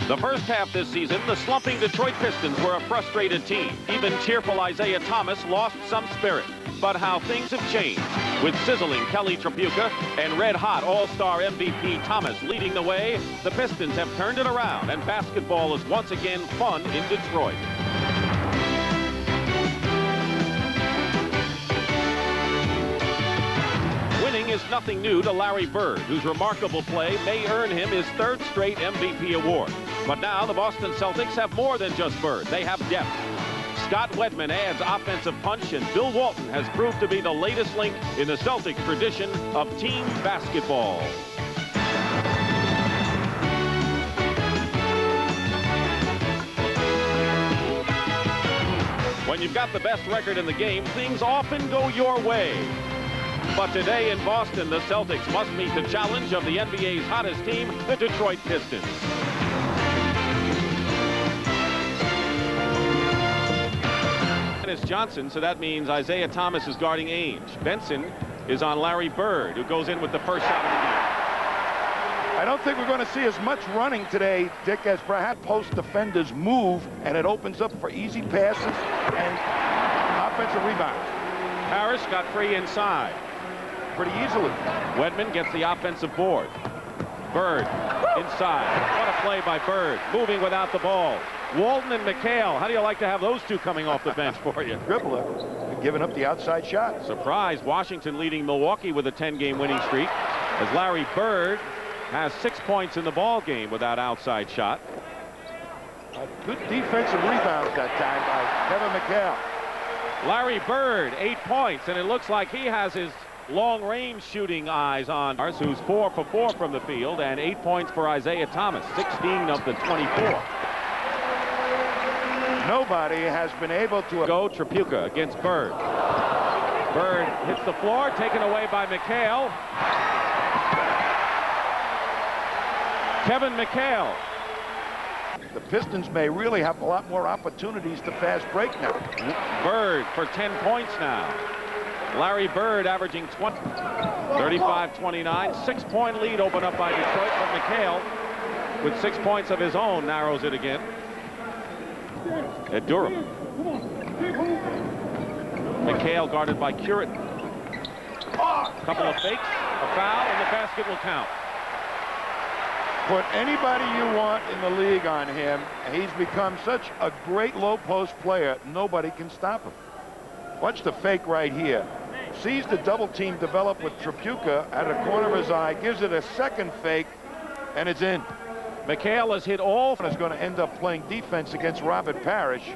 The first half this season, the slumping Detroit Pistons were a frustrated team. Even cheerful Isaiah Thomas lost some spirit. But how things have changed. With sizzling Kelly Tripucka and red-hot All-Star MVP Thomas leading the way, the Pistons have turned it around, and basketball is once again fun in Detroit. Winning is nothing new to Larry Bird, whose remarkable play may earn him his third straight MVP award. But now the Boston Celtics have more than just Bird. They have depth. Scott Wedman adds offensive punch, and Bill Walton has proved to be the latest link in the Celtics tradition of team basketball. When you've got the best record in the game, things often go your way. But today in Boston, the Celtics must meet the challenge of the NBA's hottest team, the Detroit Pistons. Dennis Johnson, so that means Isaiah Thomas is guarding Ainge. Benson is on Larry Bird, who goes in with the first shot of the game. I don't think we're going to see as much running today, Dick, as perhaps post defenders move, and it opens up for easy passes and offensive rebounds. Parrish got free inside pretty easily. Wedman gets the offensive board. Bird inside. What a play by Bird, moving without the ball. Walton and McHale, how do you like to have those two coming off the bench for you? Dribbler and giving up the outside shot. Surprise, Washington leading Milwaukee with a 10-game winning streak, as Larry Bird has 6 points in the ball game without outside shot. Good defensive rebounds that time by Kevin McHale. Larry Bird, 8 points, and it looks like he has his long-range shooting eyes on who's 4 for 4 from the field, and 8 points for Isaiah Thomas, 16 of the 24. Nobody has been able to go. Tripucka against Bird. Bird hits the floor, taken away by McHale. Kevin McHale. The Pistons may really have a lot more opportunities to fast break now. Bird for 10 points now. Larry Bird averaging 35-29. 6-point lead opened up by Detroit, but McHale, with 6 points of his own, narrows it again. At Durham. McHale guarded by Curran. Couple of fakes, a foul, and the basket will count. Put anybody you want in the league on him. He's become such a great low post player, nobody can stop him. Watch the fake right here. Sees the double team develop with Tripucka at the corner of his eye, gives it a second fake, and it's in. McHale has hit all. Is going to end up playing defense against Robert Parrish.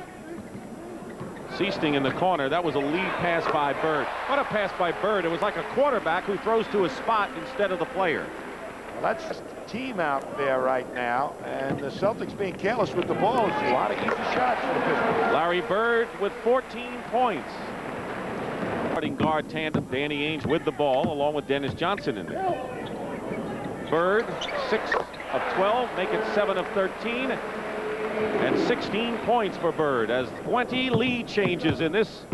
Seasting in the corner. That was a lead pass by Bird. What a pass by Bird. It was like a quarterback who throws to a spot instead of the player. Well, that's the team out there right now, and the Celtics being careless with the ball. It's a lot of easy shots for the Pistons. Larry Bird with 14 points. Starting guard tandem, Danny Ainge with the ball, along with Dennis Johnson in there. Bird, 6 of 12, make it 7 of 13, and 16 points for Bird as 20 lead changes in this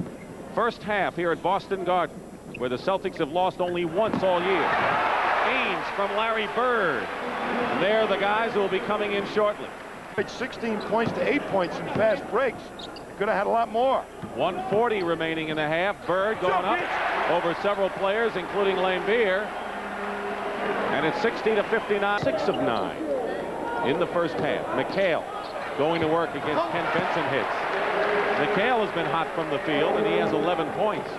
first half here at Boston Garden, where the Celtics have lost only once all year. Ainge from Larry Bird. And they're the guys who will be coming in shortly. 16 points to 8 points in fast breaks. Could have had a lot more. 1:40 remaining in the half. Bird going up over several players, including Lambeer. And it's 60-59, 6 of 9 in the first half. McHale going to work against Ken Benson hits. McHale has been hot from the field, and he has 11 points.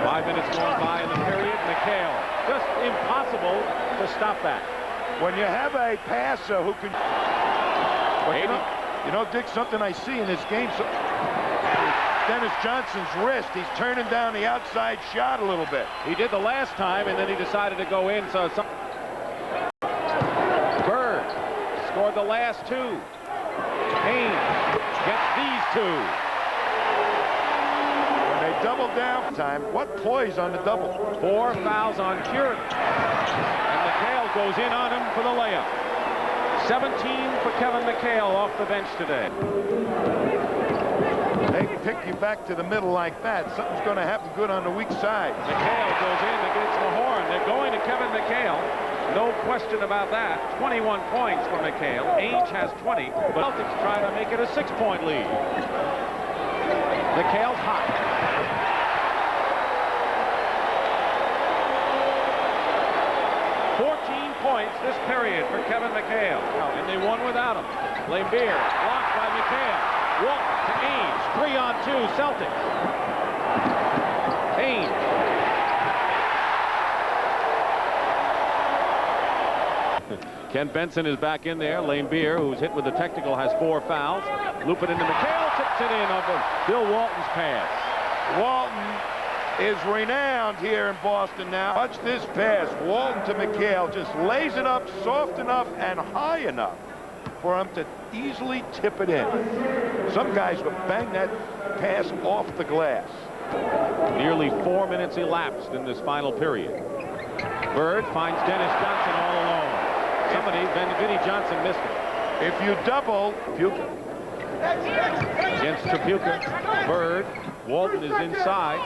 5 minutes going by in the period. McHale, just impossible to stop that. When you have a passer who can... You know, Dick, something I see in this game, Dennis Johnson's wrist, he's turning down the outside shot a little bit. He did the last time, and then he decided to go in. So Bird scored the last 2. Ainge gets these 2. When they double down time, what poise on the double? 4 fouls on Curran. And McHale goes in on him for the layup. 17 for Kevin McHale off the bench today. Take pick you back to the middle like that. Something's going to happen good on the weak side. McHale goes in against the horn. They're going to Kevin McHale. No question about that. 21 points for McHale. Ainge has 20, but Celtics trying to make it a 6-point lead. McHale's hot. 14 points this period for Kevin McHale. And they won without him. Lambeer blocked by McHale. Walton to Ainge. 3-on-2 Celtics. Ainge. Ken Benson is back in there. Lambeer, who's hit with the technical, has 4 fouls. Loop it into McHale. Tips it in over Bill Walton's pass. Walton is renowned here in Boston now. Watch this pass. Walton to McHale just lays it up soft enough and high enough for him to easily tip it in. Some guys would bang that pass off the glass. Nearly 4 minutes elapsed in this final period. Bird finds Dennis Johnson all alone. Vinnie Johnson missed it. If you double, Trapuka. Against Trapuka. Bird. Walton is inside.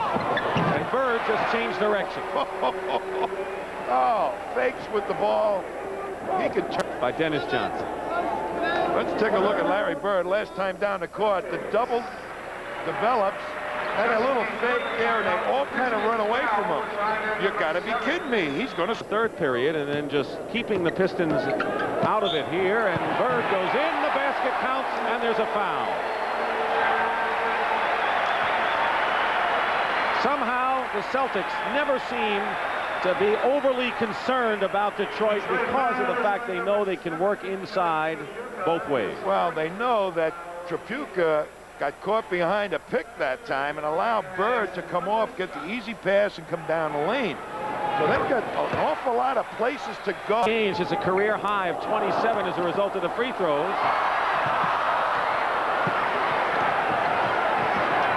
And Bird just changed direction. Oh, fakes with the ball. He could turn. By Dennis Johnson. Let's take a look at Larry Bird. Last time down the court, the double develops. Had a little fake there, and they all kind of run away from him. You got to be kidding me. He's going to... Third period, and then just keeping the Pistons out of it here, and Bird goes in, the basket counts, and there's a foul. Somehow, the Celtics never seem to be overly concerned about Detroit because of the fact they know they can work inside both ways. Well, they know that Trapuka got caught behind a pick that time and allowed Bird to come off, get the easy pass, and come down the lane. So they've got an awful lot of places to go. Ainge is a career high of 27 as a result of the free throws.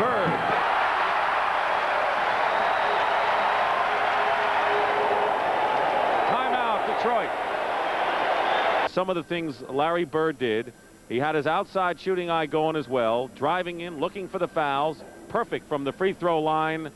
Bird. Timeout, Detroit. Some of the things Larry Bird did. He had his outside shooting eye going as well, driving in, looking for the fouls, perfect from the free throw line.